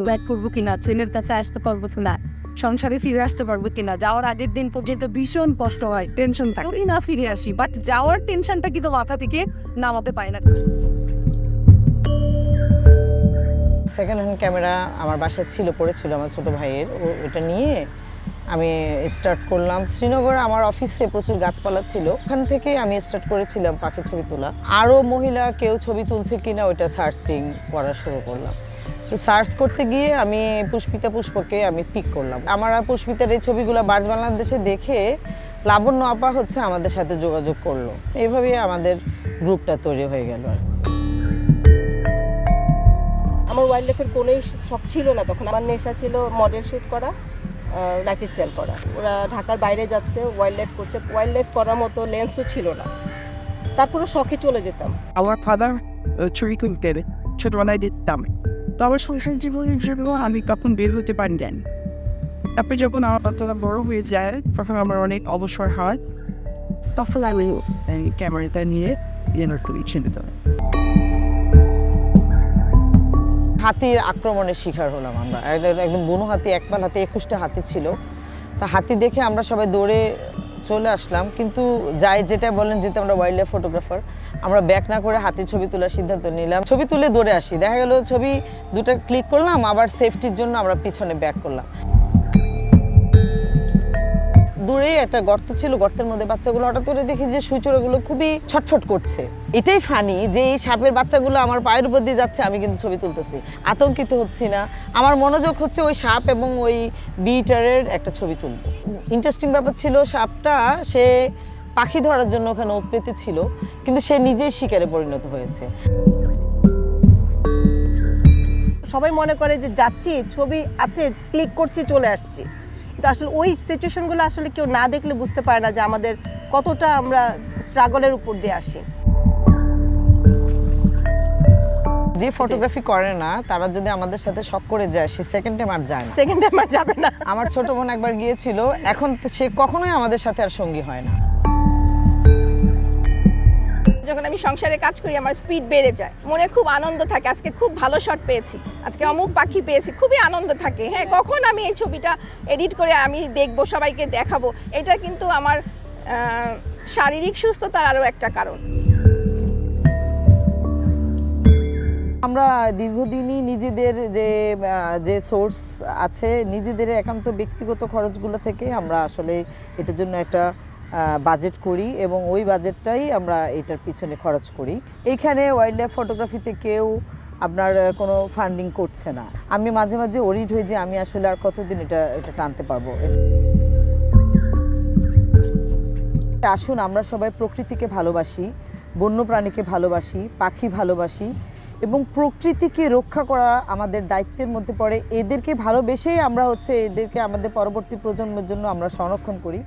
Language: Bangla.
ব্যাক করবো কিনা, ছেলের কাছে আসতে পারবো কিনা, সংসারে ফিরে আসতে পারবো কিনা। যাওয়ার আগের দিন পর্যন্ত ভীষণ কষ্ট হয়, টেনশন থাকে না ফিরে আসি, বাট যাওয়ার টেনশনটা কিন্তু মাথা থেকে নামাতে পারি না। সেকেন্ড হ্যান্ড ক্যামেরা আমার বাসায় পড়েছিল আমার ছোট ভাইয়ের, ওটা নিয়ে আমি স্টার্ট করলাম। শ্রীনগরে আমার অফিসে প্রচুর গাছপালা ছিল, ওখান থেকে আমি স্টার্ট করেছিলাম পাখির ছবি তোলা। আরও মহিলা কেউ ছবি তুলছে কিনা ওইটা সার্চিং করা শুরু করলাম। তো সার্চ করতে গিয়ে আমি পুষ্পিতা পুষ্পকে আমি পিক করলাম। আমার পুষ্পিতার এই ছবিগুলো বার্ডস বাংলাদেশে দেখে লাবণ্য আপা হচ্ছে আমাদের সাথে যোগাযোগ করলো। এইভাবেই আমাদের গ্রুপটা তৈরি হয়ে গেল। আমার ওয়াইল্ড লাইফের কোনোই শখ ছিল না তখন। আমার নেশা ছিল মডেল শ্যুট করা, লাইফস্টাইল করা। ওরা ঢাকার বাইরে যাচ্ছে, ওয়াইল্ড লাইফ করছে, ওয়াইল্ড লাইফ করার মতো লেন্সও ছিল না, তারপরে শখে চলে যেতাম। আমার ফাদার ছবি তুলতেন, ছোটবেলায় দেখতাম। তো আমার সংসার জীবনের জন্য আমি তখন বের হতে পারি না। তারপরে যখন আমার বাচ্চারা বড় হয়ে যায়, তখন আমার অনেক অবসর হয়, তখন আমি ক্যামেরাটা নিয়ে ছবি দিতাম। হাতির আক্রমণের শিকার হলাম আমরা। একদম বুনো হাতি, একপাল হাতি, 21টা হাতি ছিল। তা হাতি দেখে আমরা সবাই দৌড়ে চলে আসলাম, কিন্তু যাই যেটা বলেন, যেহেতু আমরা ওয়াইল্ড লাইফ ফটোগ্রাফার, আমরা ব্যাক না করে হাতির ছবি তোলার সিদ্ধান্ত নিলাম। ছবি তুলে দৌড়ে আসি, দেখা গেল ছবি দুটো ক্লিক করলাম, আবার সেফটির জন্য আমরা পিছনে ব্যাক করলাম। দূরেই একটা গর্ত ছিল, গর্তের মধ্যে বাচ্চাগুলো হঠাৎ করে দেখি যে সুইচড়াগুলো খুবই ছটফট করছে। এটাই ফানি যে এই সাপের বাচ্চাগুলো আমার পায়ের উপর দিয়ে যাচ্ছে, আমি কিন্তু ছবি তুলতেছি, আতঙ্কিত হচ্ছি না। আমার মনোযোগ হচ্ছে ওই সাপ এবং ওই বিটারের একটা ছবি তুলব। ইন্টারেস্টিং ব্যাপার ছিল, সাপটা সে পাখি ধরার জন্য ওখানে উৎপত্তি ছিল, কিন্তু সে নিজেই শিকারে পরিণত হয়েছে। সবাই মনে করে যে যাচ্ছি, ছবি আছে, ক্লিক করছি, চলে আসছি। তো আসলে ওই সিচুয়েশনগুলো আসলে কেউ না দেখলে বুঝতে পারে না যে আমাদের কতটা আমরা স্ট্রাগলের উপর দিয়ে আসি। যে ফটোগ্রাফি করে না তারা যদি আমাদের সাথে শখ করে যায়, সে সেকেন্ড টাইম আর যায় না। সেকেন্ড টাইম আর যাবে না। আমার ছোট বোন একবার গিয়েছিল, এখন সে কখনোই আমাদের সাথে আর সঙ্গী হয় না। যখন আমি সংসারে কাজ করি আমার স্পিড বেড়ে যায়, মনে খুব আনন্দ থাকে। আজকে খুব ভালো শট পেয়েছি, আজকে অমুক পাখি পেয়েছি, খুবই আনন্দ থাকে। হ্যাঁ, কখন আমি এই ছবিটা এডিট করে আমি দেখবো, সবাইকে দেখাবো, এটা কিন্তু আমার শারীরিক সুস্থতার আরও একটা কারণ। আমরা দীর্ঘদিনই নিজেদের যে সোর্স আছে, নিজেদের একান্ত ব্যক্তিগত খরচগুলো থেকে আমরা আসলে এটার জন্য একটা বাজেট করি এবং ওই বাজেটটাই আমরা এটার পিছনে খরচ করি। এইখানে ওয়াইল্ড লাইফ ফটোগ্রাফিতে কেউ আপনার কোনো ফান্ডিং করছে না। আমি মাঝে মাঝে ওরিড হই যে আমি আসলে আর কতদিন এটা টানতে পারবো। আসুন আমরা সবাই প্রকৃতিকে ভালোবাসি, বন্যপ্রাণীকে ভালোবাসি, পাখি ভালোবাসি এবং প্রকৃতিকে রক্ষা করা আমাদের দায়িত্বের মধ্যে পড়ে। এদেরকে ভালোবেসেই আমরা এদেরকে আমাদের পরবর্তী প্রজন্মের জন্য আমরা সংরক্ষণ করি।